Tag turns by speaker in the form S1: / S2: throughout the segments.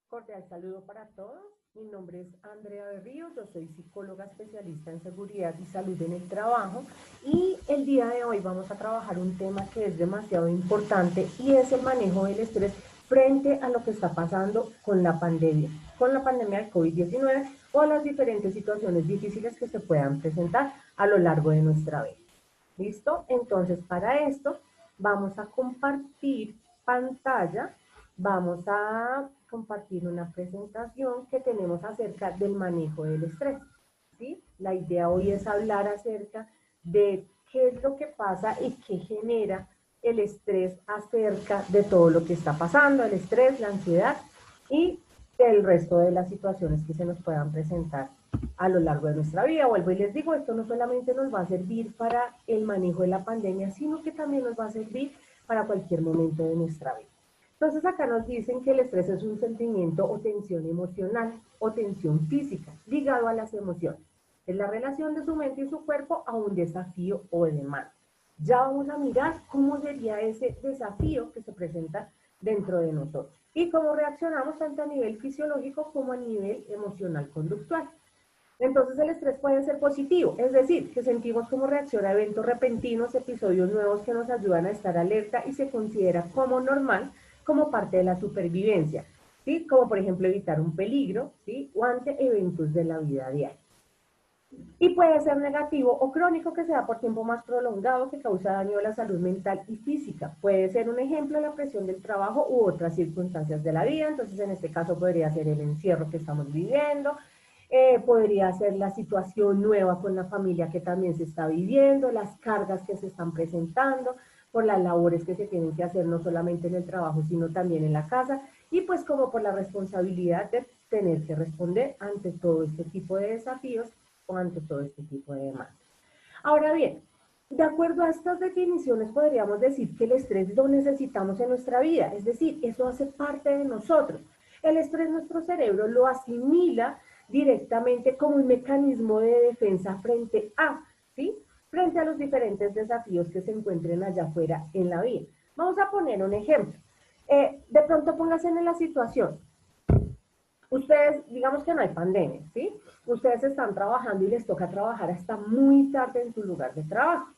S1: Cordial saludo para todos. Mi nombre es Andrea Berrío, yo soy psicóloga especialista en seguridad y salud en el trabajo y el día de hoy vamos a trabajar un tema que es demasiado importante y es el manejo del estrés frente a lo que está pasando con la pandemia del COVID-19 o a las diferentes situaciones difíciles que se puedan presentar a lo largo de nuestra vida. ¿Listo? Entonces, para esto vamos a compartir pantalla, vamos a compartir una presentación que tenemos acerca del manejo del estrés. ¿Sí? La idea hoy es hablar acerca de qué es lo que pasa y qué genera el estrés acerca de todo lo que está pasando, el estrés, la ansiedad y el resto de las situaciones que se nos puedan presentar a lo largo de nuestra vida. Vuelvo y les digo, esto no solamente nos va a servir para el manejo de la pandemia, sino que también nos va a servir para cualquier momento de nuestra vida. Entonces acá nos dicen que el estrés es un sentimiento o tensión emocional o tensión física ligado a las emociones. Es la relación de su mente y su cuerpo a un desafío o demanda. Ya vamos a mirar cómo sería ese desafío que se presenta dentro de nosotros y cómo reaccionamos tanto a nivel fisiológico como a nivel emocional conductual. Entonces el estrés puede ser positivo, es decir, que sentimos como reacción a eventos repentinos, episodios nuevos que nos ayudan a estar alerta y se considera como normal, como parte de la supervivencia, ¿sí? Como por ejemplo evitar un peligro, ¿sí? O ante eventos de la vida diaria. Y puede ser negativo o crónico que sea por tiempo más prolongado que causa daño a la salud mental y física. Puede ser un ejemplo la presión del trabajo u otras circunstancias de la vida. Entonces en este caso podría ser el encierro que estamos viviendo, podría ser la situación nueva con la familia que también se está viviendo, las cargas que se están presentando por las labores que se tienen que hacer no solamente en el trabajo sino también en la casa y pues como por la responsabilidad de tener que responder ante todo este tipo de desafíos o ante todo este tipo de demandas. Ahora bien, de acuerdo a estas definiciones podríamos decir que el estrés lo necesitamos en nuestra vida, es decir, eso hace parte de nosotros. El estrés nuestro cerebro lo asimila directamente como un mecanismo de defensa frente a, ¿sí? Frente a los diferentes desafíos que se encuentren allá afuera en la vida. Vamos a poner un ejemplo. De pronto póngase en la situación. Ustedes, digamos que no hay pandemia, ¿sí? Ustedes están trabajando y les toca trabajar hasta muy tarde en su lugar de trabajo.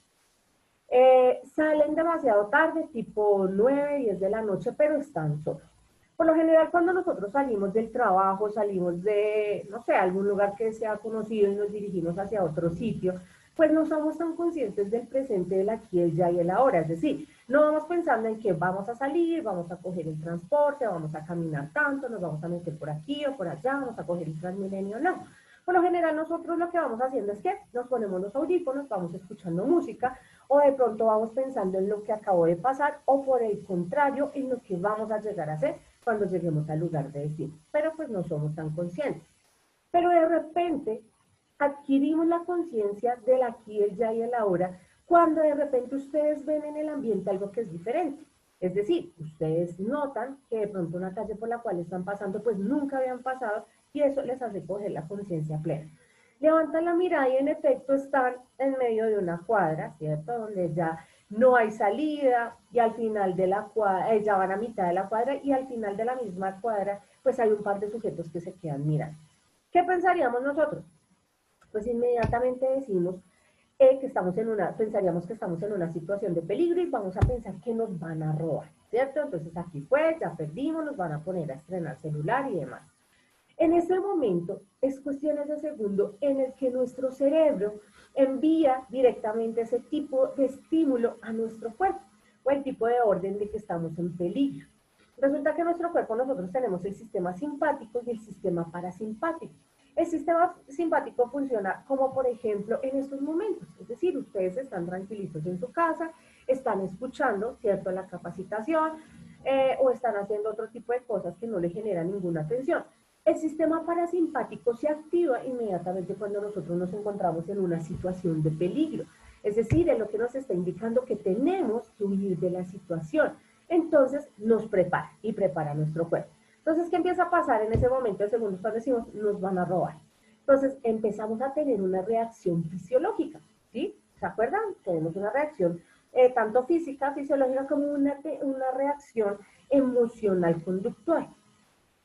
S1: Salen demasiado tarde, tipo 9, 10 de la noche, pero están solos. Por lo general, cuando nosotros salimos del trabajo, salimos de, no sé, algún lugar que sea conocido y nos dirigimos hacia otro sitio, pues no somos tan conscientes del presente, del aquí, el ya y el ahora. Es decir, no vamos pensando en que vamos a salir, vamos a coger el transporte, vamos a caminar tanto, nos vamos a meter por aquí o por allá, vamos a coger el Transmilenio, no. Por lo general nosotros lo que vamos haciendo es que nos ponemos los audífonos, vamos escuchando música o de pronto vamos pensando en lo que acabó de pasar o por el contrario en lo que vamos a llegar a hacer cuando lleguemos al lugar de destino. Pero pues no somos tan conscientes. Pero de repente adquirimos la conciencia del aquí, el ya y el ahora cuando de repente ustedes ven en el ambiente algo que es diferente. Es decir, ustedes notan que de pronto una calle por la cual están pasando pues nunca habían pasado y eso les hace coger la conciencia plena. Levantan la mirada y en efecto están en medio de una cuadra, ¿cierto? Donde ya no hay salida y al final de la cuadra, ya van a mitad de la cuadra y al final de la misma cuadra pues hay un par de sujetos que se quedan mirando. ¿Qué pensaríamos nosotros? Pues inmediatamente decimos que estamos en una, pensaríamos que estamos en una situación de peligro y vamos a pensar que nos van a robar, ¿cierto? Entonces aquí fue, ya perdimos, nos van a poner a estrenar celular y demás. En ese momento es cuestiones de segundo en el que nuestro cerebro envía directamente ese tipo de estímulo a nuestro cuerpo o el tipo de orden de que estamos en peligro. Resulta que en nuestro cuerpo nosotros tenemos el sistema simpático y el sistema parasimpático. El sistema simpático funciona como, por ejemplo, en estos momentos. Es decir, ustedes están tranquilitos en su casa, están escuchando, ¿cierto?, la capacitación o están haciendo otro tipo de cosas que no le generan ninguna atención. El sistema parasimpático se activa inmediatamente cuando nosotros nos encontramos en una situación de peligro. Es decir, es lo que nos está indicando que tenemos que huir de la situación. Entonces nos prepara y prepara nuestro cuerpo. Entonces, ¿qué empieza a pasar en ese momento de segundos cuando decimos nos van a robar? Entonces empezamos a tener una reacción fisiológica, ¿sí? ¿Se acuerdan? Tenemos una reacción tanto física, fisiológica, como una reacción emocional conductual.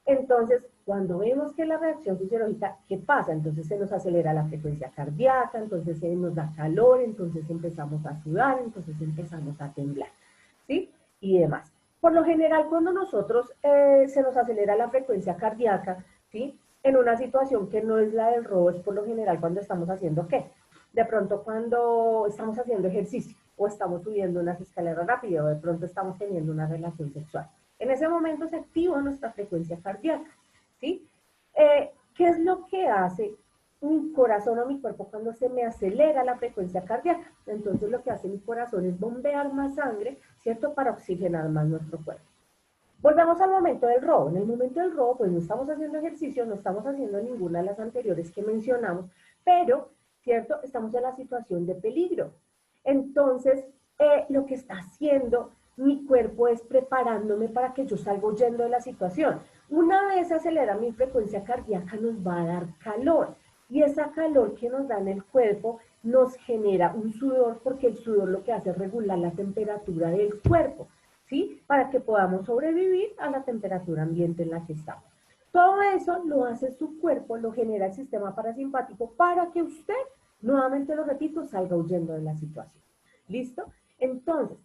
S1: Entonces, cuando vemos que la reacción fisiológica, ¿qué pasa? Entonces se nos acelera la frecuencia cardíaca, entonces se nos da calor, entonces empezamos a sudar, entonces empezamos a temblar, ¿sí? Y demás. Por lo general, cuando nosotros se nos acelera la frecuencia cardíaca, ¿sí? En una situación que no es la del robo, es por lo general cuando estamos haciendo ¿qué? De pronto cuando estamos haciendo ejercicio o estamos subiendo unas escaleras rápidas o de pronto estamos teniendo una relación sexual. En ese momento se activa nuestra frecuencia cardíaca, ¿sí? ¿Qué es lo que hace mi corazón o mi cuerpo cuando se me acelera la frecuencia cardíaca? Entonces lo que hace mi corazón es bombear más sangre, ¿cierto? Para oxigenar más nuestro cuerpo. Volvamos al momento del robo. En el momento del robo, pues no estamos haciendo ejercicio, no estamos haciendo ninguna de las anteriores que mencionamos, pero, ¿cierto? Estamos en la situación de peligro. Entonces, lo que está haciendo mi cuerpo es preparándome para que yo salga huyendo de la situación. Una vez acelera mi frecuencia cardíaca, nos va a dar calor. Y esa calor que nos da en el cuerpo nos genera un sudor, porque el sudor lo que hace es regular la temperatura del cuerpo. ¿Sí? Para que podamos sobrevivir a la temperatura ambiente en la que estamos. Todo eso lo hace su cuerpo, lo genera el sistema parasimpático para que usted, nuevamente lo repito, salga huyendo de la situación. ¿Listo? Entonces,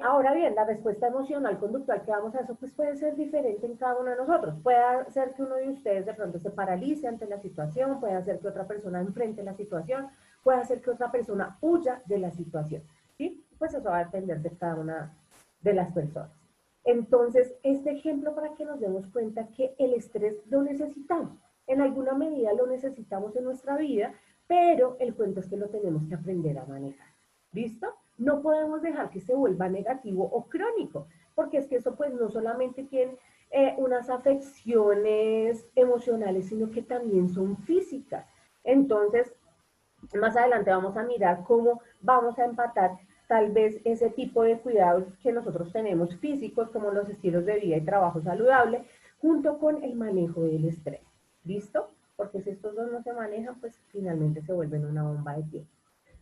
S1: ahora bien, la respuesta emocional conductual que damos a eso pues puede ser diferente en cada uno de nosotros. Puede ser que uno de ustedes de pronto se paralice ante la situación, puede ser que otra persona enfrente la situación, puede ser que otra persona huya de la situación. ¿Sí? Pues eso va a depender de cada una de las personas. Entonces, este ejemplo para que nos demos cuenta que el estrés lo necesitamos. En alguna medida lo necesitamos en nuestra vida, pero el cuento es que lo tenemos que aprender a manejar. ¿Listo? No podemos dejar que se vuelva negativo o crónico, porque es que eso pues no solamente tiene unas afecciones emocionales, sino que también son físicas. Entonces, más adelante vamos a mirar cómo vamos a empatar tal vez ese tipo de cuidados que nosotros tenemos físicos, como los estilos de vida y trabajo saludable, junto con el manejo del estrés. ¿Listo? Porque si estos dos no se manejan, pues finalmente se vuelven una bomba de tiempo.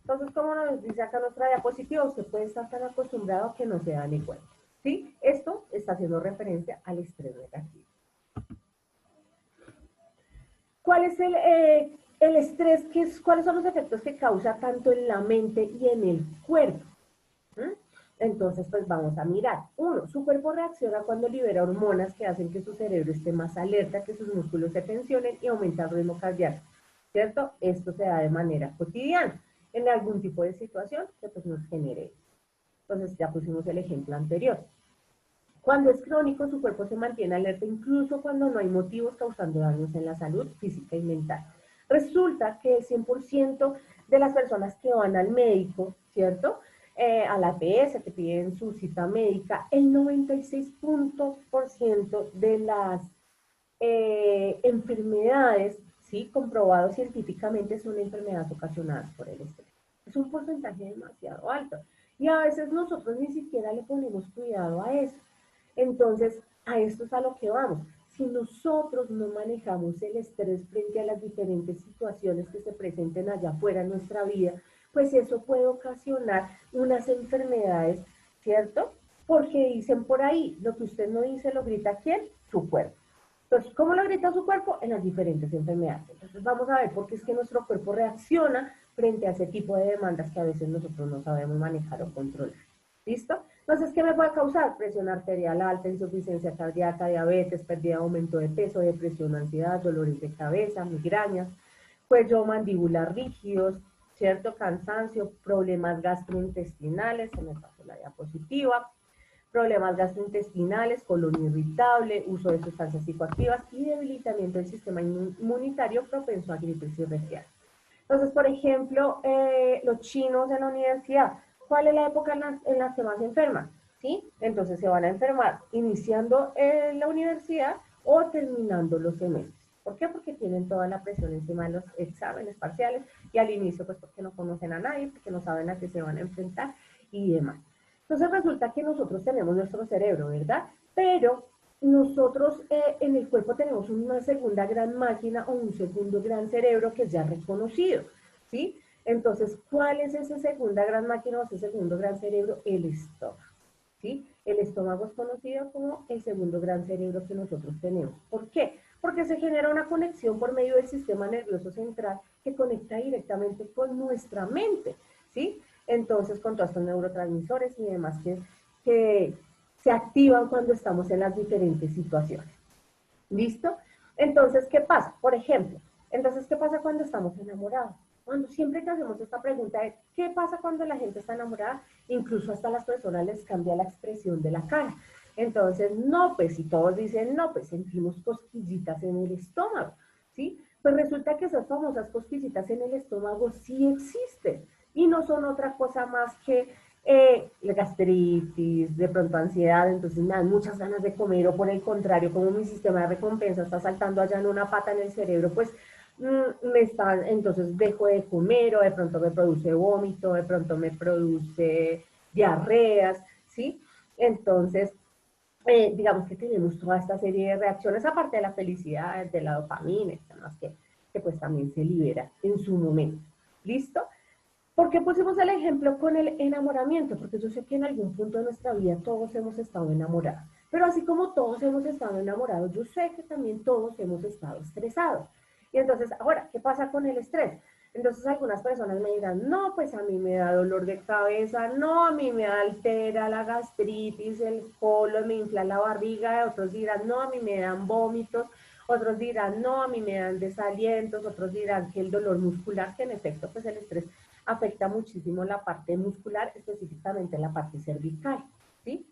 S1: Entonces, como nos dice acá nuestra diapositiva, usted puede estar tan acostumbrado que no se da ni cuenta. ¿Sí? Esto está haciendo referencia al estrés negativo. ¿Cuál es el estrés? ¿Cuáles son los efectos que causa tanto en la mente y en el cuerpo? ¿Mm? Entonces, pues vamos a mirar. Uno, su cuerpo reacciona cuando libera hormonas que hacen que su cerebro esté más alerta, que sus músculos se tensionen y aumenta el ritmo cardíaco, ¿cierto? Esto se da de manera cotidiana, en algún tipo de situación que pues nos genere. Entonces, ya pusimos el ejemplo anterior. Cuando es crónico, su cuerpo se mantiene alerta incluso cuando no hay motivos causando daños en la salud física y mental. Resulta que el 100% de las personas que van al médico, ¿cierto? A la APS, que piden su cita médica, el 96% de las enfermedades, ¿sí? Comprobados científicamente, son enfermedades ocasionadas por el estrés. Es un porcentaje demasiado alto. Y a veces nosotros ni siquiera le ponemos cuidado a eso. Entonces, a esto es a lo que vamos. Si nosotros no manejamos el estrés frente a las diferentes situaciones que se presenten allá afuera en nuestra vida, pues eso puede ocasionar unas enfermedades, ¿cierto? Porque dicen por ahí, lo que usted no dice lo grita ¿quién? Su cuerpo. Entonces, ¿cómo lo grita su cuerpo? En las diferentes enfermedades. Entonces, vamos a ver por qué es que nuestro cuerpo reacciona frente a ese tipo de demandas que a veces nosotros no sabemos manejar o controlar. ¿Listo? Entonces, ¿qué me puede causar? Presión arterial alta, insuficiencia cardíaca, diabetes, pérdida, aumento de peso, depresión, ansiedad, dolores de cabeza, migrañas, cuello mandibular rígidos, ¿cierto? Cansancio, problemas gastrointestinales, se me pasó la diapositiva, problemas gastrointestinales, colon irritable, uso de sustancias psicoactivas y debilitamiento del sistema inmunitario propenso a gripes y resfriados. Entonces, por ejemplo, los chinos en la universidad, ¿cuál es la época en la que más se enferman? ¿Sí? Entonces se van a enfermar iniciando en la universidad o terminando los semestres. ¿Por qué? Porque tienen toda la presión encima de los exámenes parciales y al inicio pues porque no conocen a nadie, porque no saben a qué se van a enfrentar y demás. Entonces resulta que nosotros tenemos nuestro cerebro, ¿verdad? Pero nosotros en el cuerpo tenemos una segunda gran máquina o un segundo gran cerebro que es ya reconocido, ¿sí? Entonces, ¿cuál es esa segunda gran máquina o ese segundo gran cerebro? El estómago, ¿sí? El estómago es conocido como el segundo gran cerebro que nosotros tenemos. ¿Por qué? Porque se genera una conexión por medio del sistema nervioso central que conecta directamente con nuestra mente, ¿sí? Entonces, con todos estos neurotransmisores y demás que se activan cuando estamos en las diferentes situaciones. ¿Listo? Entonces, ¿qué pasa? Por ejemplo, entonces, ¿qué pasa cuando estamos enamorados? Cuando siempre que hacemos esta pregunta de ¿qué pasa cuando la gente está enamorada? Incluso hasta a las personas les cambia la expresión de la cara. Entonces, no, pues si todos dicen no, pues sentimos cosquillitas en el estómago, ¿sí? Pues resulta que esas famosas cosquillitas en el estómago sí existen y no son otra cosa más que la gastritis, de pronto ansiedad, entonces me dan muchas ganas de comer, o por el contrario, como mi sistema de recompensa está saltando allá en una pata en el cerebro, pues entonces dejo de comer, o de pronto me produce vómito, de pronto me produce diarreas, ¿sí? Entonces, digamos que tenemos toda esta serie de reacciones, aparte de la felicidad, de la dopamina y demás, que pues también se libera en su momento. ¿Listo? ¿Por qué pusimos el ejemplo con el enamoramiento? Porque yo sé que en algún punto de nuestra vida todos hemos estado enamorados. Pero así como todos hemos estado enamorados, yo sé que también todos hemos estado estresados. Y entonces, ahora, ¿qué pasa con el estrés? Entonces algunas personas me dirán, no, pues a mí me da dolor de cabeza, no, a mí me altera la gastritis, el colon, me infla la barriga, otros dirán, no, a mí me dan vómitos, otros dirán, no, a mí me dan desalientos, otros dirán que el dolor muscular, que en efecto, pues el estrés afecta muchísimo la parte muscular, específicamente la parte cervical, ¿sí?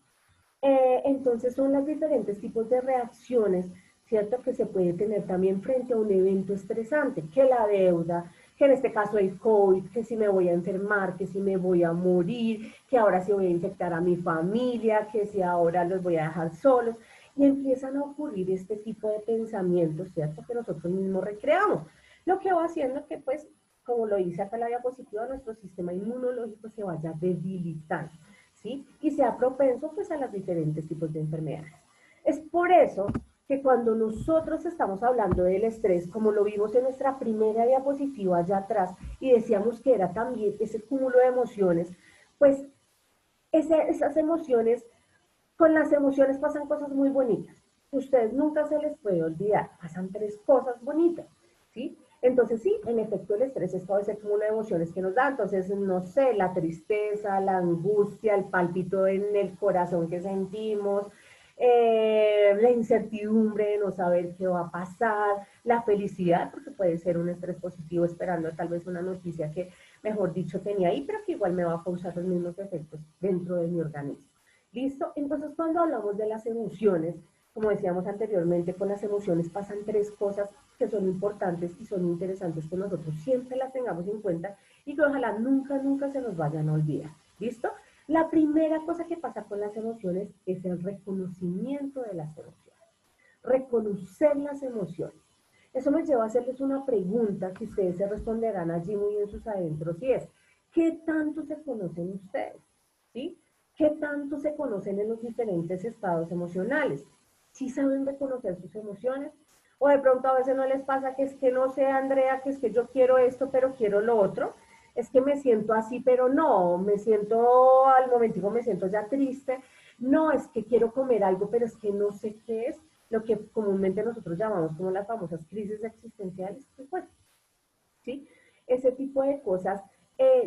S1: Entonces son los diferentes tipos de reacciones, ¿cierto? Que se puede tener también frente a un evento estresante, que la deuda, que en este caso el COVID, que si me voy a enfermar, que si me voy a morir, que ahora sí voy a infectar a mi familia, que si ahora los voy a dejar solos, y empiezan a ocurrir este tipo de pensamientos, ¿cierto? Que nosotros mismos recreamos, lo que va haciendo que pues como lo dice acá la diapositiva, nuestro sistema inmunológico se vaya debilitando, ¿sí? Y sea propenso pues a los diferentes tipos de enfermedades. Es por eso que cuando nosotros estamos hablando del estrés, como lo vimos en nuestra primera diapositiva allá atrás, y decíamos que era también ese cúmulo de emociones, pues esas emociones, con las emociones pasan cosas muy bonitas. Ustedes nunca se les puede olvidar, pasan tres cosas bonitas, ¿sí? Entonces sí, en efecto el estrés es todo ese cúmulo de emociones que nos da, entonces no sé, la tristeza, la angustia, el palpito en el corazón que sentimos, la incertidumbre de no saber qué va a pasar, la felicidad, porque puede ser un estrés positivo esperando tal vez una noticia que, mejor dicho, tenía ahí, pero que igual me va a causar los mismos efectos dentro de mi organismo. ¿Listo? Entonces, cuando hablamos de las emociones, como decíamos anteriormente, con las emociones pasan tres cosas que son importantes y son interesantes que nosotros siempre las tengamos en cuenta y que ojalá nunca, nunca se nos vayan a olvidar. ¿Listo? La primera cosa que pasa con las emociones es el reconocimiento de las emociones. Reconocer las emociones. Eso me lleva a hacerles una pregunta que ustedes se responderán allí muy en sus adentros y es, ¿qué tanto se conocen ustedes? ¿Sí? ¿Qué tanto se conocen en los diferentes estados emocionales? ¿Sí saben reconocer sus emociones? O de pronto a veces no les pasa que es que no sé, Andrea, que es que yo quiero esto, pero quiero lo otro. Es que me siento así, pero no, me siento, al momentico me siento ya triste. No, es que quiero comer algo, pero es que no sé qué es, lo que comúnmente nosotros llamamos como las famosas crisis existenciales. Pues bueno, ¿sí? Ese tipo de cosas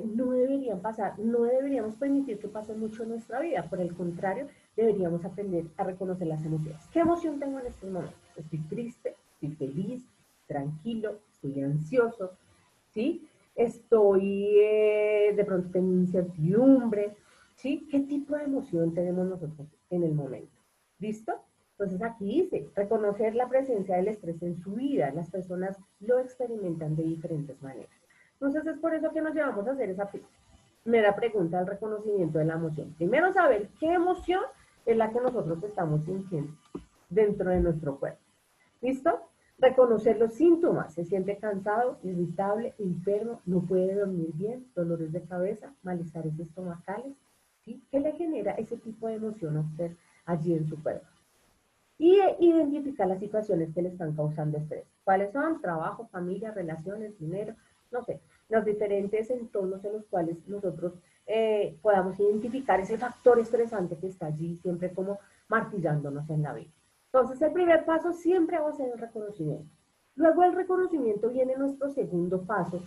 S1: no deberían pasar, no deberíamos permitir que pasen mucho en nuestra vida, por el contrario, deberíamos aprender a reconocer las emociones. ¿Qué emoción tengo en estos momentos? Estoy triste, estoy feliz, tranquilo, estoy ansioso, ¿sí? Estoy, de pronto tengo incertidumbre, ¿sí? ¿Qué tipo de emoción tenemos nosotros en el momento? ¿Listo? Entonces aquí dice, reconocer la presencia del estrés en su vida. Las personas lo experimentan de diferentes maneras. Entonces es por eso que nos llevamos a hacer esa primera pregunta del reconocimiento de la emoción. Primero saber qué emoción es la que nosotros estamos sintiendo dentro de nuestro cuerpo. ¿Listo? Reconocer los síntomas. Se siente cansado, irritable, enfermo, no puede dormir bien, dolores de cabeza, malestares estomacales. ¿Sí? ¿Qué le genera ese tipo de emoción a usted allí en su cuerpo? Y identificar las situaciones que le están causando estrés. ¿Cuáles son? Trabajo, familia, relaciones, dinero, no sé, los diferentes entornos en los cuales nosotros podamos identificar ese factor estresante que está allí, siempre como martillándonos en la vida. Entonces, el primer paso siempre va a ser el reconocimiento. Luego del reconocimiento viene nuestro segundo paso,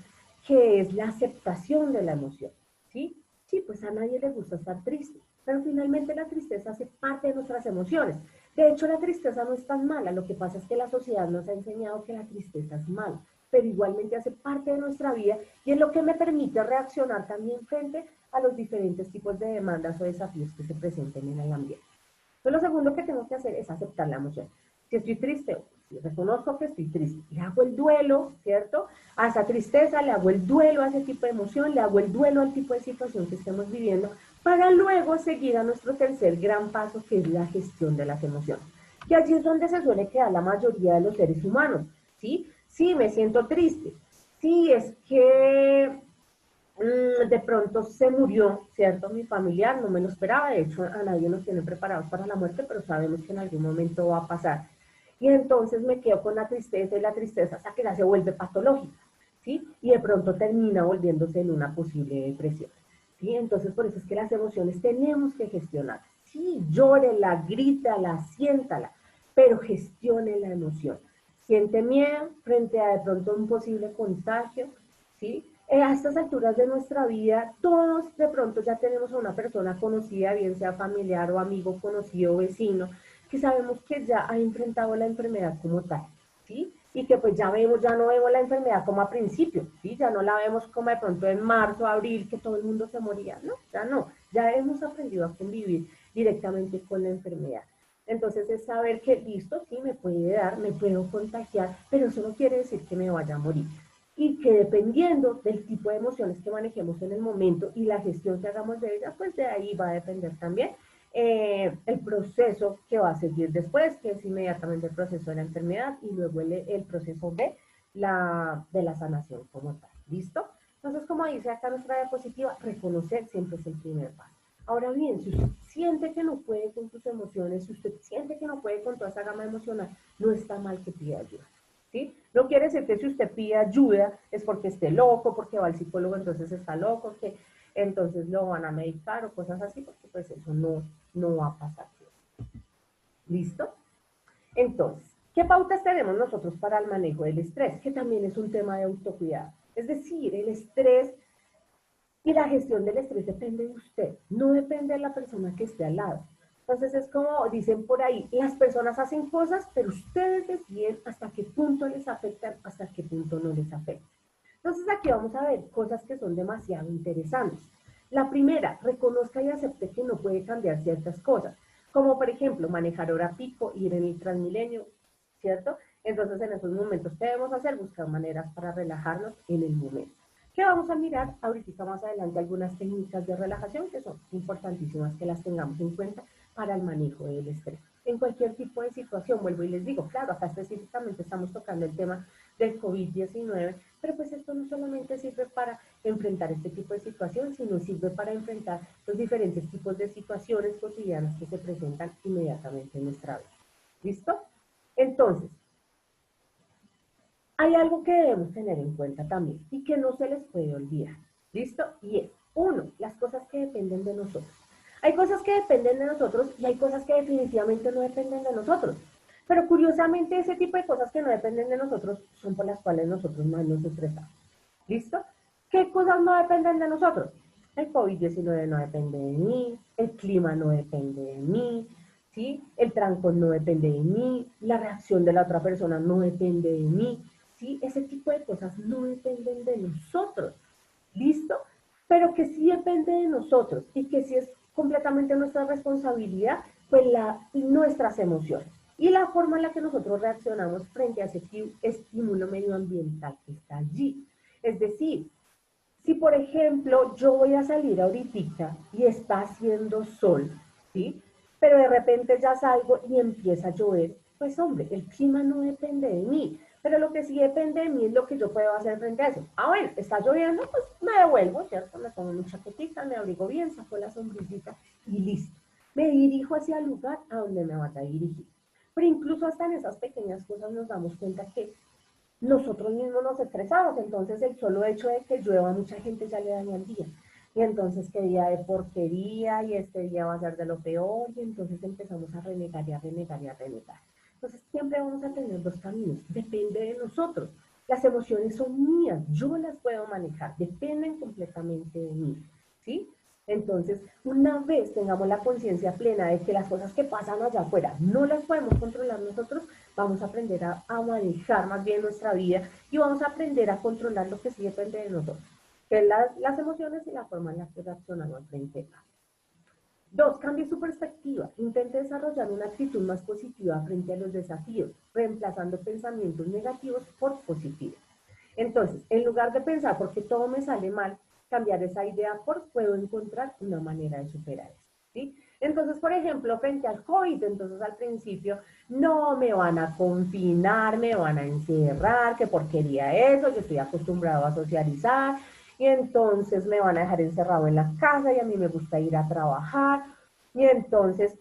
S1: que es la aceptación de la emoción, ¿sí? Sí, pues a nadie le gusta estar triste, pero finalmente la tristeza hace parte de nuestras emociones. De hecho, la tristeza no es tan mala, lo que pasa es que la sociedad nos ha enseñado que la tristeza es mala, pero igualmente hace parte de nuestra vida y es lo que me permite reaccionar también frente a los diferentes tipos de demandas o desafíos que se presenten en el ambiente. Entonces, lo segundo que tengo que hacer es aceptar la emoción. Si estoy triste, si reconozco que estoy triste, le hago el duelo, ¿cierto? A esa tristeza, le hago el duelo a ese tipo de emoción, le hago el duelo al tipo de situación que estemos viviendo, para luego seguir a nuestro tercer gran paso, que es la gestión de las emociones. Que allí es donde se suele quedar la mayoría de los seres humanos, ¿sí? Sí, me siento triste. Sí, es que de pronto se murió, ¿cierto? Mi familiar, no me lo esperaba, de hecho a nadie nos tiene preparados para la muerte, pero sabemos que en algún momento va a pasar. Y entonces me quedo con la tristeza y la tristeza hasta que ya se vuelve patológica, ¿sí? Y de pronto termina volviéndose en una posible depresión, ¿sí? Entonces por eso es que las emociones tenemos que gestionar. Sí, llórela, grítala, siéntala, pero gestione la emoción. Siente miedo frente a de pronto un posible contagio, ¿sí? A estas alturas de nuestra vida, todos de pronto ya tenemos a una persona conocida, bien sea familiar o amigo conocido o vecino, que sabemos que ya ha enfrentado la enfermedad como tal, ¿sí? Y que pues ya vemos, ya no vemos la enfermedad como a principio, ¿sí? Ya no la vemos como de pronto en marzo, abril, que todo el mundo se moría, no, ya no, ya hemos aprendido a convivir directamente con la enfermedad. Entonces es saber que listo, sí, me puede dar, me puedo contagiar, pero eso no quiere decir que me vaya a morir y que dependiendo del tipo de emociones que manejemos en el momento y la gestión que hagamos de ellas, pues de ahí va a depender también el proceso que va a seguir después, que es inmediatamente el proceso de la enfermedad y luego el proceso de la sanación como tal. ¿Listo? Entonces, como dice acá nuestra diapositiva, reconocer siempre es el primer paso. Ahora bien, si usted siente que no puede con sus emociones, si usted siente que no puede con toda esa gama emocional, no está mal que pida ayuda. ¿Sí? No quiere decir que si usted pide ayuda es porque esté loco, porque va al psicólogo, entonces está loco, que entonces lo van a medicar o cosas así, porque pues eso no va a pasar. ¿Listo? Entonces, ¿qué pautas tenemos nosotros para el manejo del estrés? Que también es un tema de autocuidado. Es decir, el estrés y la gestión del estrés depende de usted, no depende de la persona que esté al lado. Entonces es como dicen por ahí, las personas hacen cosas, pero ustedes deciden hasta qué punto les afectan, hasta qué punto no les afectan. Entonces aquí vamos a ver cosas que son demasiado interesantes. La primera, reconozca y acepte que no puede cambiar ciertas cosas, como por ejemplo manejar hora pico, ir en el Transmilenio, ¿cierto? Entonces en esos momentos, ¿qué debemos hacer? Buscar maneras para relajarnos en el momento. Que vamos a mirar ahorita más adelante algunas técnicas de relajación que son importantísimas que las tengamos en cuenta para el manejo del estrés. En cualquier tipo de situación, vuelvo y les digo, claro, acá específicamente estamos tocando el tema del COVID-19, pero pues esto no solamente sirve para enfrentar este tipo de situación, sino sirve para enfrentar los diferentes tipos de situaciones cotidianas que se presentan inmediatamente en nuestra vida. ¿Listo? Entonces, hay algo que debemos tener en cuenta también y que no se les puede olvidar. ¿Listo? Y es, uno, las cosas que dependen de nosotros. Hay cosas que dependen de nosotros y hay cosas que definitivamente no dependen de nosotros. Pero curiosamente ese tipo de cosas que no dependen de nosotros son por las cuales nosotros más nos estresamos. ¿Listo? ¿Qué cosas no dependen de nosotros? El COVID-19 no depende de mí, el clima no depende de mí, ¿sí? El trancón no depende de mí, la reacción de la otra persona no depende de mí, ¿sí? Ese tipo de cosas no dependen de nosotros, ¿listo? Pero que sí depende de nosotros y que sí es completamente nuestra responsabilidad, pues nuestras emociones y la forma en la que nosotros reaccionamos frente a ese estímulo medioambiental que está allí. Es decir, si por ejemplo yo voy a salir ahorita y está haciendo sol, ¿sí? Pero de repente ya salgo y empieza a llover, pues hombre, el clima no depende de mí, pero lo que sí depende de mí es lo que yo puedo hacer frente a eso. Ah, bueno, está lloviendo, pues me devuelvo, ¿cierto? Me pongo mi chaquetita, me abrigo bien, saco la sombrillita y listo. Me dirijo hacia el lugar a donde me vaya a dirigir. Pero incluso hasta en esas pequeñas cosas nos damos cuenta que nosotros mismos nos estresamos, entonces el solo hecho de que llueva a mucha gente ya le daña el día. y entonces qué día de porquería, y este día va a ser de lo peor, y entonces empezamos a renegar y a renegar y a renegar. Entonces siempre vamos a tener dos caminos, depende de nosotros. Las emociones son mías, yo las puedo manejar, dependen completamente de mí, ¿sí? Entonces, una vez tengamos la conciencia plena de que las cosas que pasan allá afuera no las podemos controlar nosotros, vamos a aprender a manejar más bien nuestra vida y vamos a aprender a controlar lo que sí depende de nosotros, que es las emociones y la forma en la que reaccionamos frente a. Dos, cambie su perspectiva. Intente desarrollar una actitud más positiva frente a los desafíos, reemplazando pensamientos negativos por positivos. Entonces, en lugar de pensar porque todo me sale mal, cambiar esa idea por puedo encontrar una manera de superar eso. ¿Sí? Entonces, por ejemplo, frente al COVID, entonces al principio no me van a confinar, me van a encerrar, qué porquería eso, yo estoy acostumbrado a socializar, y entonces me van a dejar encerrado en la casa y a mí me gusta ir a trabajar, y entonces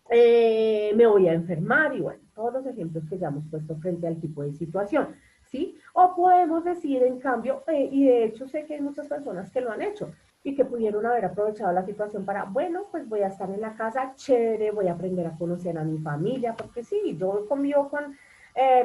S1: me voy a enfermar, y bueno, todos los ejemplos que ya hemos puesto frente al tipo de situación, ¿sí? O podemos decir, en cambio, y de hecho sé que hay muchas personas que lo han hecho y que pudieron haber aprovechado la situación para, bueno, pues voy a estar en la casa, chévere, voy a aprender a conocer a mi familia, porque sí, yo convivo con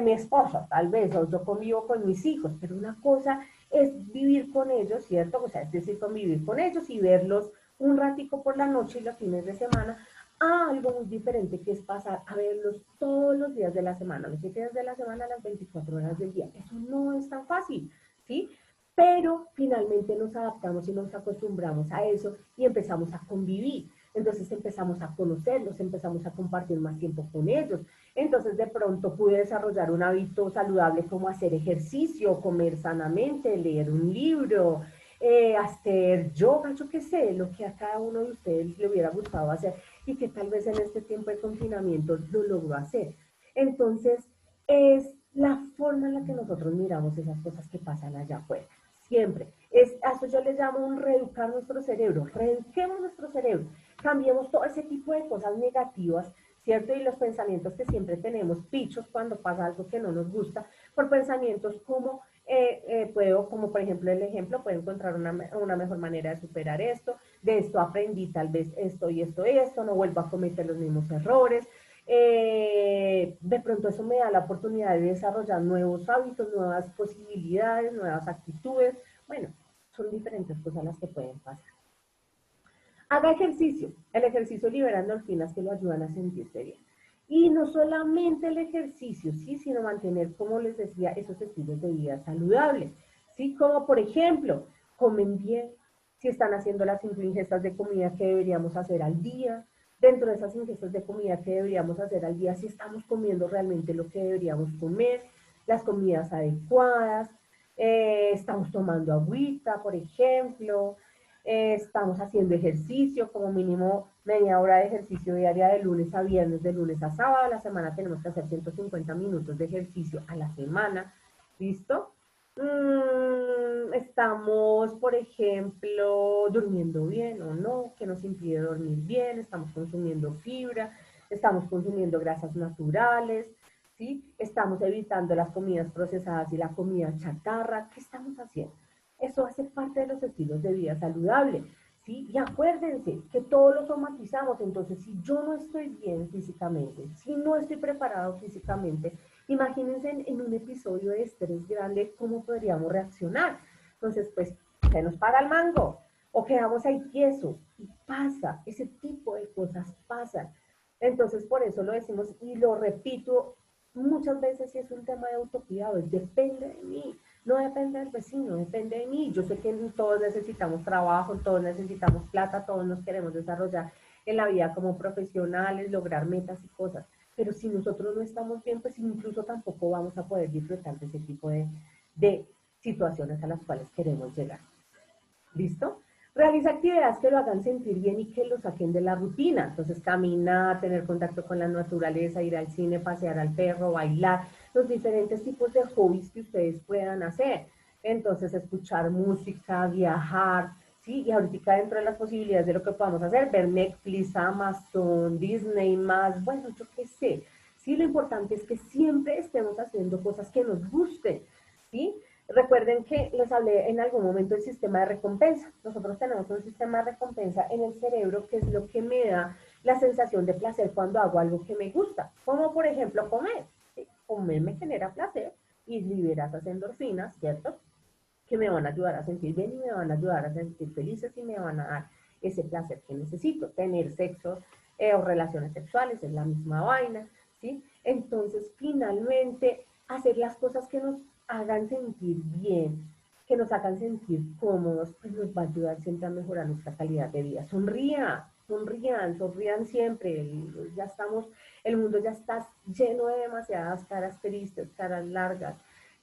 S1: mi esposo, tal vez, o yo convivo con mis hijos, pero una cosa es vivir con ellos, ¿cierto? O sea, es decir, convivir con ellos y verlos un ratico por la noche y los fines de semana, a algo muy diferente que es pasar a verlos todos los días de la semana, los 7 días de la semana, las 24 horas del día. Eso no es tan fácil, ¿sí? Pero finalmente nos adaptamos y nos acostumbramos a eso y empezamos a convivir. Entonces empezamos a conocerlos, empezamos a compartir más tiempo con ellos. Entonces de pronto pude desarrollar un hábito saludable como hacer ejercicio, comer sanamente, leer un libro, hacer yoga, yo qué sé, lo que a cada uno de ustedes le hubiera gustado hacer y que tal vez en este tiempo de confinamiento lo logró hacer. Entonces, es la forma en la que nosotros miramos esas cosas que pasan allá afuera. Siempre. A eso yo le llamo un reeducar nuestro cerebro. Reeduquemos nuestro cerebro. Cambiemos todo ese tipo de cosas negativas, ¿cierto? Y los pensamientos que siempre tenemos, pichos cuando pasa algo que no nos gusta, por pensamientos como puedo, como por ejemplo el ejemplo, puedo encontrar una mejor manera de superar esto, de esto aprendí tal vez esto y esto y esto, no vuelvo a cometer los mismos errores. De pronto eso me da la oportunidad de desarrollar nuevos hábitos, nuevas posibilidades, nuevas actitudes. Bueno, son diferentes cosas las que pueden pasar. Haga ejercicio. El ejercicio libera endorfinas que lo ayudan a sentirse bien. Y no solamente el ejercicio, ¿sí? Sino mantener, como les decía, esos estilos de vida saludables. ¿Sí? Como por ejemplo, comen bien, si están haciendo las ingestas de comida que deberíamos hacer al día, dentro de esas ingestas de comida que deberíamos hacer al día, si estamos comiendo realmente lo que deberíamos comer, las comidas adecuadas, estamos tomando agüita, por ejemplo, estamos haciendo ejercicio, como mínimo media hora de ejercicio diaria de lunes a viernes, de lunes a sábado. A la semana tenemos que hacer 150 minutos de ejercicio a la semana. ¿Listo? Estamos, por ejemplo, durmiendo bien o no, que nos impide dormir bien, estamos consumiendo fibra, estamos consumiendo grasas naturales, ¿sí? Estamos evitando las comidas procesadas y la comida chatarra. ¿Qué estamos haciendo? Eso hace parte de los estilos de vida saludable, ¿sí? Y acuérdense que todos lo somatizamos, entonces si yo no estoy bien físicamente, si no estoy preparado físicamente, imagínense en un episodio de estrés grande, ¿cómo podríamos reaccionar? Entonces, pues, se nos para el mango, o quedamos ahí tiesos, y pasa, ese tipo de cosas pasan. Entonces, por eso lo decimos y lo repito muchas veces, si es un tema de autocuidado, depende de mí, no depende del vecino, depende de mí. Yo sé que todos necesitamos trabajo, todos necesitamos plata, todos nos queremos desarrollar en la vida como profesionales, lograr metas y cosas. Pero si nosotros no estamos bien, pues incluso tampoco vamos a poder disfrutar de ese tipo de situaciones a las cuales queremos llegar. ¿Listo? Realiza actividades que lo hagan sentir bien y que lo saquen de la rutina. Entonces, caminar, tener contacto con la naturaleza, ir al cine, pasear al perro, bailar, los diferentes tipos de hobbies que ustedes puedan hacer. Entonces, escuchar música, viajar, ¿sí? Y ahorita dentro de las posibilidades de lo que podamos hacer, ver Netflix, Amazon, Disney, más, bueno, yo qué sé. Sí, lo importante es que siempre estemos haciendo cosas que nos gusten, ¿sí? Recuerden que les hablé en algún momento del sistema de recompensa. Nosotros tenemos un sistema de recompensa en el cerebro que es lo que me da la sensación de placer cuando hago algo que me gusta, como por ejemplo comer. ¿Sí? Comer me genera placer y libera esas endorfinas, ¿cierto? Que me van a ayudar a sentir bien y me van a ayudar a sentir felices y me van a dar ese placer que necesito. Tener sexo o relaciones sexuales es la misma vaina, ¿sí? Entonces, finalmente, hacer las cosas que nos hagan sentir bien, que nos hagan sentir cómodos, pues nos va a ayudar siempre a mejorar nuestra calidad de vida. Sonrían siempre. Ya estamos, el mundo ya está lleno de demasiadas caras tristes, caras largas,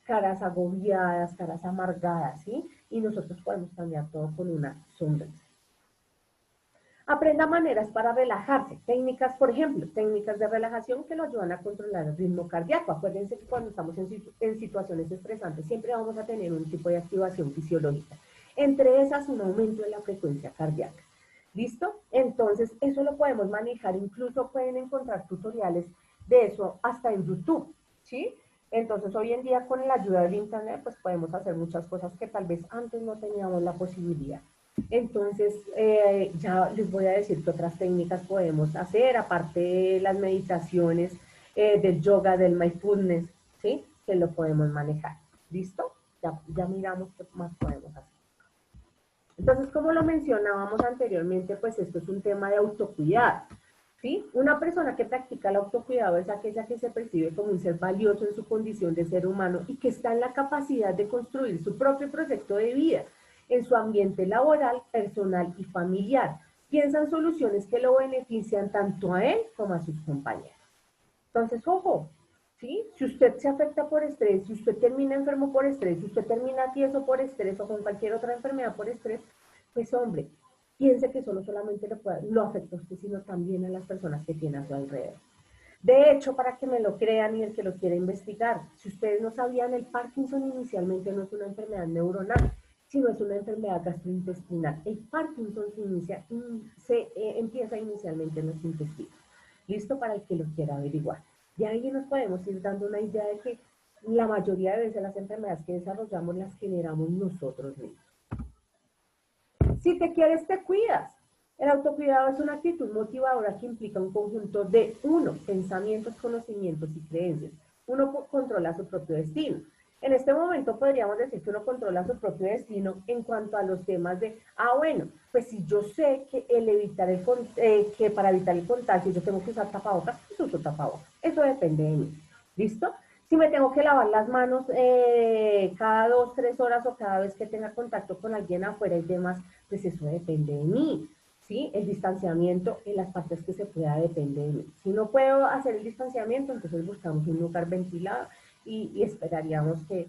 S1: caras agobiadas, caras amargadas, ¿sí? Y nosotros podemos cambiar todo con una sonrisa. Aprenda maneras para relajarse, técnicas, por ejemplo, técnicas de relajación que lo ayudan a controlar el ritmo cardíaco. Acuérdense que cuando estamos en situaciones estresantes siempre vamos a tener un tipo de activación fisiológica. Entre esas, un aumento de la frecuencia cardíaca. ¿Listo? Entonces, eso lo podemos manejar, incluso pueden encontrar tutoriales de eso hasta en YouTube, ¿sí? Entonces, hoy en día, con la ayuda del Internet, pues podemos hacer muchas cosas que tal vez antes no teníamos la posibilidad. Entonces, ya les voy a decir qué otras técnicas podemos hacer, aparte de las meditaciones, del yoga, del mindfulness, ¿sí? Que lo podemos manejar. ¿Listo? Ya miramos qué más podemos hacer. Entonces, como lo mencionábamos anteriormente, pues esto es un tema de autocuidado, ¿sí? Una persona que practica el autocuidado es aquella que se percibe como un ser valioso en su condición de ser humano y que está en la capacidad de construir su propio proyecto de vida en su ambiente laboral, personal y familiar. Piensa en soluciones que lo benefician tanto a él como a sus compañeros. Entonces, ojo, ¿sí? Si usted se afecta por estrés, si usted termina enfermo por estrés, si usted termina tieso por estrés o con cualquier otra enfermedad por estrés, pues hombre, piense que eso no solamente lo afecta a usted, sino también a las personas que tiene a su alrededor. De hecho, para que me lo crean y el que lo quiera investigar, si ustedes no sabían, el Parkinson inicialmente no es una enfermedad neuronal, sino es una enfermedad gastrointestinal. El Parkinson empieza inicialmente en los intestinos. Listo para el que lo quiera averiguar. De ahí nos podemos ir dando una idea de que la mayoría de veces las enfermedades que desarrollamos las generamos nosotros mismos. Si te quieres, te cuidas. El autocuidado es una actitud motivadora que implica un conjunto de, uno, pensamientos, conocimientos y creencias. Uno controla su propio destino. En este momento podríamos decir que uno controla su propio destino en cuanto a los temas de, bueno, pues si yo sé que, que para evitar el contagio yo tengo que usar tapabocas, pues uso tapabocas. Eso depende de mí. ¿Listo? Si me tengo que lavar las manos cada 2, 3 horas o cada vez que tenga contacto con alguien afuera y demás, pues eso depende de mí. ¿Sí? El distanciamiento en las partes que se pueda depende de mí. Si no puedo hacer el distanciamiento, entonces buscamos un lugar ventilado y esperaríamos que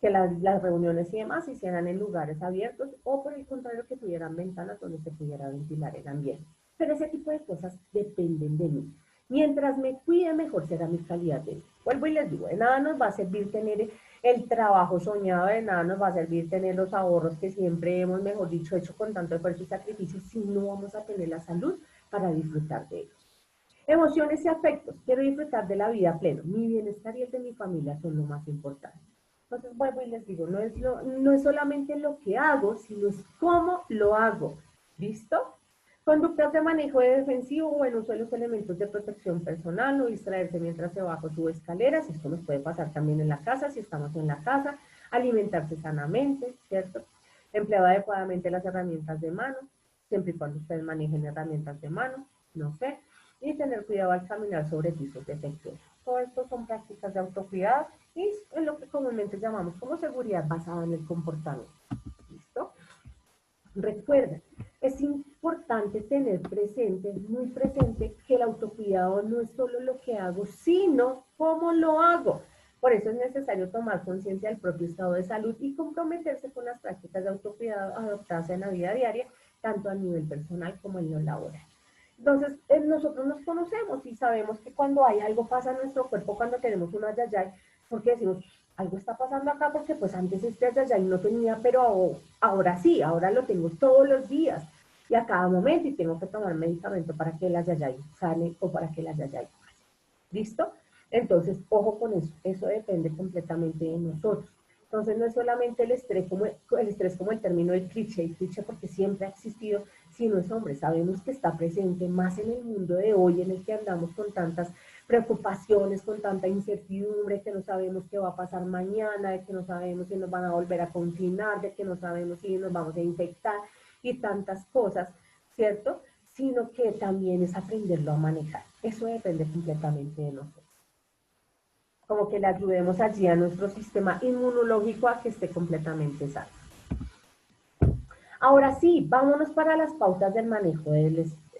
S1: las reuniones y demás se hicieran en lugares abiertos o por el contrario que tuvieran ventanas donde se pudiera ventilar el ambiente. Pero ese tipo de cosas dependen de mí. Mientras me cuide, mejor será mi calidad de vida. Vuelvo y les digo, de nada nos va a servir tener el trabajo soñado, de nada nos va a servir tener los ahorros que siempre hemos, mejor dicho, hecho con tanto esfuerzo y sacrificio si no vamos a tener la salud para disfrutar de ellos. Emociones y afectos. Quiero disfrutar de la vida pleno. Mi bienestar y el de mi familia son lo más importante. Entonces vuelvo y les digo, no es solamente lo que hago, sino es cómo lo hago. ¿Listo? Conductas de manejo de defensivo, bueno, uso de los elementos de protección personal, no distraerse mientras se baja o sube escaleras, esto nos puede pasar también en la casa, si estamos en la casa, alimentarse sanamente, ¿cierto? Emplear adecuadamente las herramientas de mano, siempre y cuando ustedes manejen herramientas de mano, no sé, y tener cuidado al caminar sobre pisos defectuosos. Todo esto son prácticas de autocuidado y es lo que comúnmente llamamos como seguridad basada en el comportamiento. ¿Listo? Recuerda, es importante tener presente, muy presente, que el autocuidado no es solo lo que hago, sino cómo lo hago. Por eso es necesario tomar conciencia del propio estado de salud y comprometerse con las prácticas de autocuidado adoptadas en la vida diaria, tanto a nivel personal como en lo laboral. Entonces, nosotros nos conocemos y sabemos que cuando hay algo pasa en nuestro cuerpo, cuando tenemos un ayayay, porque decimos, algo está pasando acá, porque pues antes este ayayay no tenía, pero ahora sí, ahora lo tengo todos los días y a cada momento y tengo que tomar medicamento para que el ayayay sane o para que el ayayay pase. ¿Listo? Entonces, ojo con eso depende completamente de nosotros. Entonces, no es solamente el estrés como el término del cliché porque siempre ha existido, sino es hombre, sabemos que está presente más en el mundo de hoy, en el que andamos con tantas preocupaciones, con tanta incertidumbre, que no sabemos qué va a pasar mañana, de que no sabemos si nos van a volver a confinar, de que no sabemos si nos vamos a infectar y tantas cosas, ¿cierto? Sino que también es aprenderlo a manejar. Eso depende completamente de nosotros. Como que le ayudemos allí a nuestro sistema inmunológico a que esté completamente sano. Ahora sí, vámonos para las pautas del manejo del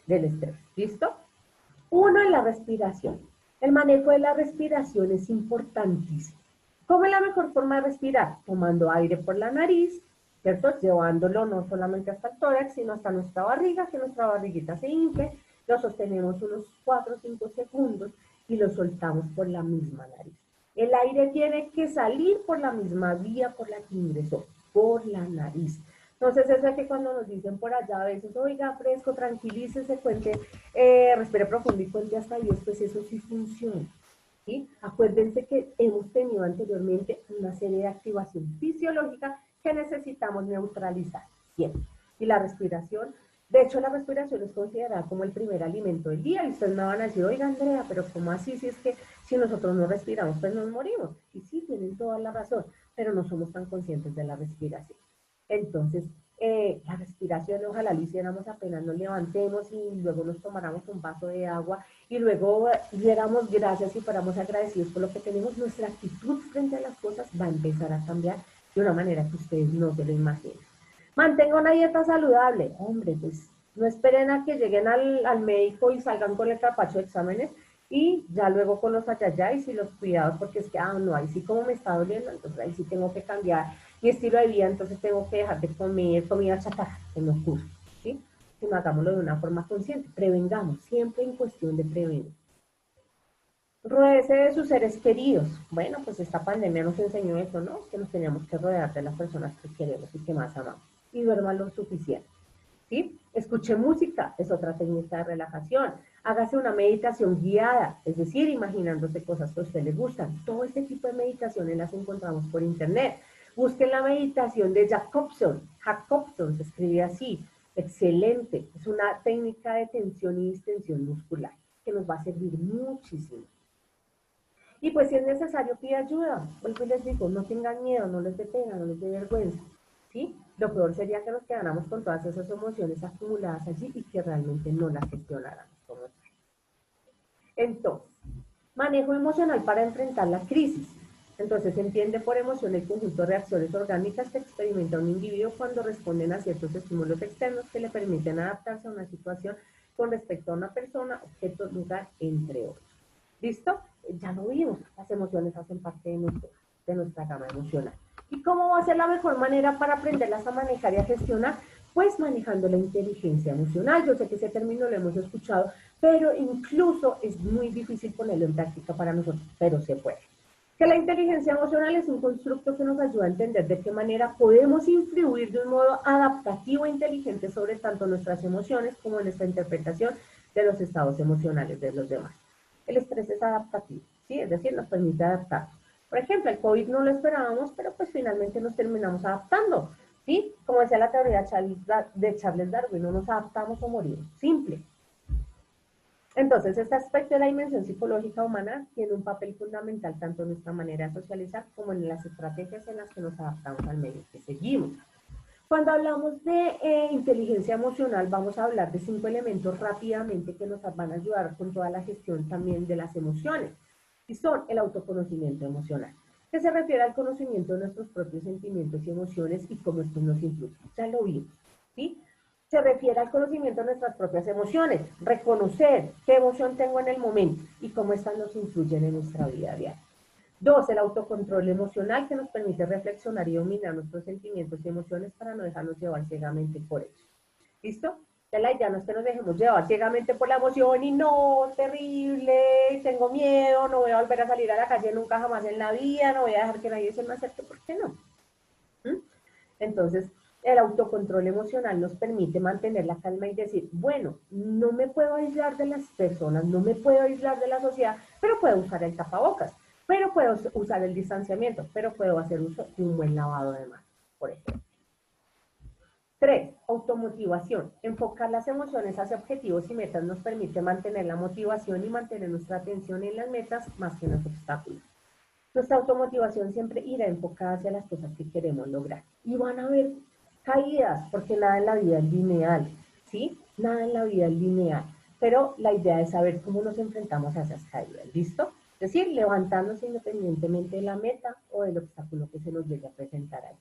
S1: estrés. ¿Listo? Uno es la respiración. El manejo de la respiración es importantísimo. ¿Cómo es la mejor forma de respirar? Tomando aire por la nariz, ¿cierto? Llevándolo no solamente hasta el tórax, sino hasta nuestra barriga, que nuestra barriguita se infle, lo sostenemos unos 4 o 5 segundos y lo soltamos por la misma nariz. El aire tiene que salir por la misma vía por la que ingresó, por la nariz. Entonces, es que cuando nos dicen por allá a veces, oiga, fresco, tranquilícese, cuente, respire profundo y cuente hasta 10, pues eso sí funciona. ¿Sí? Acuérdense que hemos tenido anteriormente una serie de activación fisiológica que necesitamos neutralizar siempre. Y la respiración, de hecho la respiración es considerada como el primer alimento del día y ustedes me van a decir, oiga Andrea, pero ¿cómo así? Si es que si nosotros no respiramos, pues nos morimos. Y sí, tienen toda la razón, pero no somos tan conscientes de la respiración. Entonces, la respiración, ojalá lo hiciéramos apenas nos levantemos y luego nos tomáramos un vaso de agua y luego diéramos gracias y fuéramos agradecidos por lo que tenemos. Nuestra actitud frente a las cosas va a empezar a cambiar de una manera que ustedes no se lo imaginan. Mantenga una dieta saludable. Hombre, pues no esperen a que lleguen al médico y salgan con el capacho de exámenes y ya luego con los ayayáis y los cuidados, porque es que, no, ahí sí como me está doliendo, entonces ahí sí tengo que cambiar mi estilo de vida, entonces tengo que dejar de comer comida chatarra, que no ocurre, ¿sí? Sino hagámoslo de una forma consciente, prevengamos, siempre en cuestión de prevenir. Rodéese de sus seres queridos. Bueno, pues esta pandemia nos enseñó eso, ¿no? Que nos teníamos que rodear de las personas que queremos y que más amamos. Y duerman lo suficiente. ¿Sí? Escuche música, es otra técnica de relajación. Hágase una meditación guiada, es decir, imaginándose cosas que a usted le gustan. Todo este tipo de meditaciones las encontramos por internet. Busquen la meditación de Jacobson. Jacobson se escribe así. Excelente. Es una técnica de tensión y distensión muscular que nos va a servir muchísimo. Y pues si es necesario, pide ayuda. Vuelvo y les digo, no tengan miedo, no les dé pena, no les dé vergüenza. ¿Sí? Lo peor sería que nos quedáramos con todas esas emociones acumuladas allí y que realmente no las gestionáramos como tal. Entonces, manejo emocional para enfrentar la crisis. Entonces, se entiende por emoción el conjunto de reacciones orgánicas que experimenta un individuo cuando responden a ciertos estímulos externos que le permiten adaptarse a una situación con respecto a una persona, objeto, lugar, entre otros. ¿Listo? Ya lo vimos, las emociones hacen parte de nuestra gama emocional. ¿Y cómo va a ser la mejor manera para aprenderlas a manejar y a gestionar? Pues manejando la inteligencia emocional. Yo sé que ese término lo hemos escuchado, pero incluso es muy difícil ponerlo en práctica para nosotros, pero se puede. Que la inteligencia emocional es un constructo que nos ayuda a entender de qué manera podemos influir de un modo adaptativo e inteligente sobre tanto nuestras emociones como nuestra interpretación de los estados emocionales de los demás. El estrés es adaptativo, ¿sí? Es decir, nos permite adaptar. Por ejemplo, el COVID no lo esperábamos, pero pues finalmente nos terminamos adaptando, ¿sí? Como decía la teoría de Charles Darwin, no nos adaptamos o morimos, simple. Entonces, este aspecto de la dimensión psicológica humana tiene un papel fundamental tanto en nuestra manera de socializar como en las estrategias en las que nos adaptamos al medio que seguimos. Cuando hablamos de inteligencia emocional, vamos a hablar de 5 elementos rápidamente que nos van a ayudar con toda la gestión también de las emociones. Y son el autoconocimiento emocional, que se refiere al conocimiento de nuestros propios sentimientos y emociones y cómo estos nos influyen. Ya lo vimos, ¿sí? Se refiere al conocimiento de nuestras propias emociones, reconocer qué emoción tengo en el momento y cómo estas nos influyen en nuestra vida diaria. Dos, el autocontrol emocional que nos permite reflexionar y dominar nuestros sentimientos y emociones para no dejarnos llevar ciegamente por ellos. ¿Listo? La idea no es que nos dejemos llevar ciegamente por la emoción y no, terrible, tengo miedo, no voy a volver a salir a la calle nunca jamás en la vida, no voy a dejar que nadie se me acerque, ¿por qué no? ¿Mm? Entonces, El autocontrol emocional nos permite mantener la calma y decir, bueno, no me puedo aislar de las personas, no me puedo aislar de la sociedad, pero puedo usar el tapabocas, pero puedo usar el distanciamiento, pero puedo hacer uso de un buen lavado de manos, por ejemplo. 3. Automotivación. Enfocar las emociones hacia objetivos y metas nos permite mantener la motivación y mantener nuestra atención en las metas más que en los obstáculos. Nuestra automotivación siempre irá enfocada hacia las cosas que queremos lograr. Y van a haber caídas, porque nada en la vida es lineal, ¿sí? Nada en la vida es lineal. Pero la idea es saber cómo nos enfrentamos a esas caídas, ¿listo? Es decir, levantarnos independientemente de la meta o del obstáculo que se nos llegue a presentar allí.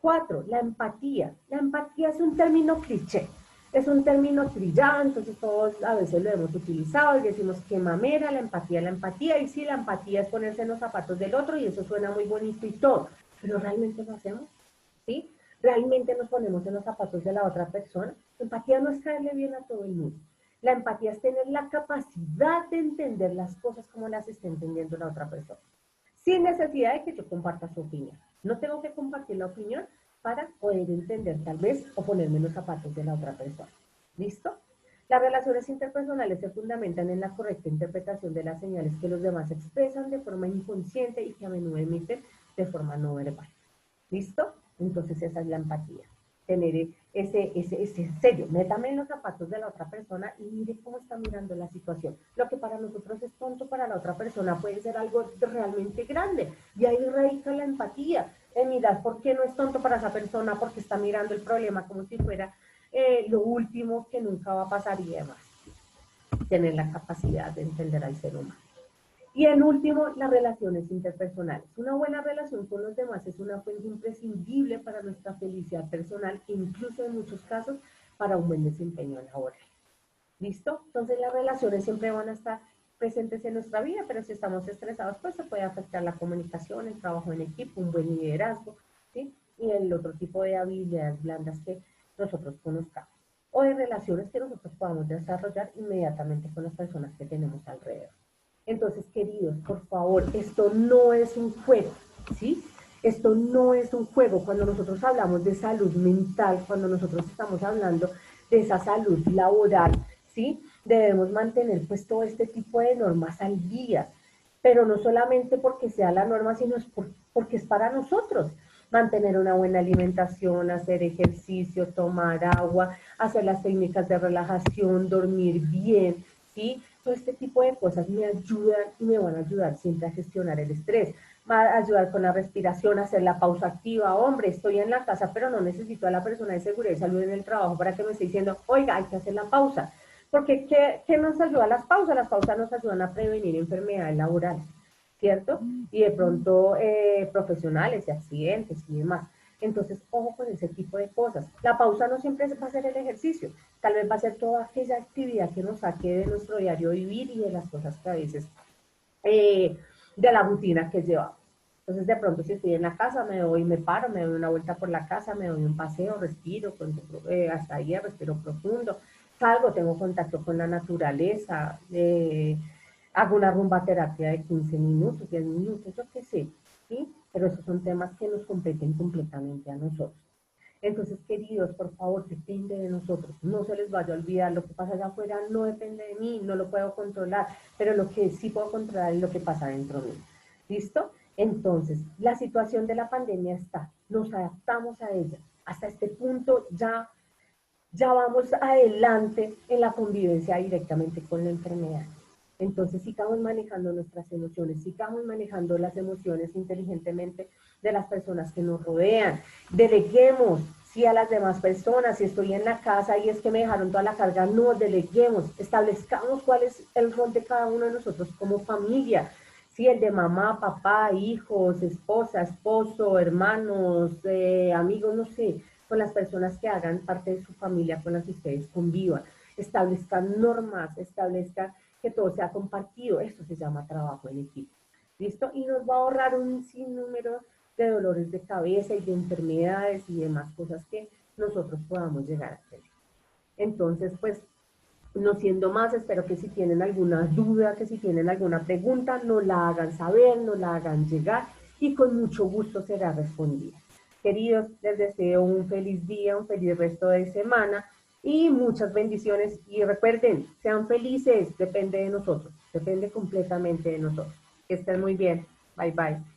S1: 4. La empatía. La empatía es un término cliché, es un término trillado, entonces todos a veces lo hemos utilizado y decimos que mamera, la empatía, y sí, la empatía es ponerse en los zapatos del otro y eso suena muy bonito y todo, pero ¿realmente lo hacemos? ¿Sí? ¿Realmente nos ponemos en los zapatos de la otra persona? La empatía no es caerle bien a todo el mundo. La empatía es tener la capacidad de entender las cosas como las está entendiendo la otra persona, sin necesidad de que yo comparta su opinión. No tengo que compartir la opinión para poder entender tal vez o ponerme en los zapatos de la otra persona. ¿Listo? Las relaciones interpersonales se fundamentan en la correcta interpretación de las señales que los demás expresan de forma inconsciente y que a menudo emiten de forma no verbal. ¿Listo? Entonces esa es la empatía. Tener ese sello. Métame en los zapatos de la otra persona y mire cómo está mirando la situación. Lo que para nosotros es tonto, para la otra persona puede ser algo realmente grande. Y ahí radica la empatía. En mirar por qué no es tonto para esa persona, porque está mirando el problema como si fuera lo último que nunca va a pasar y demás. Tener la capacidad de entender al ser humano. Y en último, las relaciones interpersonales. Una buena relación con los demás es una fuente imprescindible para nuestra felicidad personal e incluso en muchos casos para un buen desempeño laboral. ¿Listo? Entonces las relaciones siempre van a estar presentes en nuestra vida, pero si estamos estresados, pues se puede afectar la comunicación, el trabajo en equipo, un buen liderazgo, ¿sí? Y el otro tipo de habilidades blandas que nosotros conozcamos. O de relaciones que nosotros podamos desarrollar inmediatamente con las personas que tenemos alrededor. Entonces, queridos, por favor, esto no es un juego, ¿sí? Esto no es un juego. Cuando nosotros hablamos de salud mental, cuando nosotros estamos hablando de esa salud laboral, ¿sí? Debemos mantener pues todo este tipo de normas al día, pero no solamente porque sea la norma, sino es porque es para nosotros. Mantener una buena alimentación, hacer ejercicio, tomar agua, hacer las técnicas de relajación, dormir bien, ¿sí? Todo este tipo de cosas me ayudan y me van a ayudar siempre a gestionar el estrés. Va a ayudar con la respiración, hacer la pausa activa. Hombre, estoy en la casa, pero no necesito a la persona de seguridad y salud en el trabajo para que me esté diciendo, oiga, hay que hacer la pausa. Porque ¿qué nos ayuda las pausas? Las pausas nos ayudan a prevenir enfermedades laborales, ¿cierto? Y de pronto profesionales y accidentes y demás. Entonces, ojo con ese tipo de cosas. La pausa no siempre va a ser el ejercicio, tal vez va a ser toda aquella actividad que nos saque de nuestro diario vivir y de las cosas que a veces, de la rutina que llevamos. Entonces, de pronto, si estoy en la casa, me doy, me paro, me doy una vuelta por la casa, me doy un paseo, respiro, hasta ahí respiro profundo, salgo, tengo contacto con la naturaleza, hago una rumba terapia de 15 minutos, 10 minutos, yo qué sé, ¿sí? Pero esos son temas que nos competen completamente a nosotros. Entonces, queridos, por favor, depende de nosotros. No se les vaya a olvidar, lo que pasa allá afuera no depende de mí, no lo puedo controlar, pero lo que sí puedo controlar es lo que pasa dentro de mí. ¿Listo? Entonces, la situación de la pandemia está, nos adaptamos a ella. Hasta este punto ya vamos adelante en la convivencia directamente con la enfermedad. Entonces sigamos manejando nuestras emociones, sigamos manejando las emociones inteligentemente de las personas que nos rodean. Deleguemos, sí, a las demás personas. Si estoy en la casa y es que me dejaron toda la carga, no deleguemos. Establezcamos cuál es el rol de cada uno de nosotros como familia. Sí, el de mamá, papá, hijos, esposa, esposo, hermanos, amigos, no sé, con las personas que hagan parte de su familia con las que ustedes convivan. Establezcan normas, establezcan que todo sea compartido. Esto se llama trabajo en equipo. ¿Listo? Y nos va a ahorrar un sinnúmero de dolores de cabeza y de enfermedades y demás cosas que nosotros podamos llegar a tener. Entonces, pues, no siendo más, espero que si tienen alguna duda, que si tienen alguna pregunta, nos la hagan saber, nos la hagan llegar y con mucho gusto será respondida. Queridos, les deseo un feliz día, un feliz resto de semana y muchas bendiciones. Y recuerden, sean felices, depende de nosotros, depende completamente de nosotros. Que estén muy bien. Bye bye.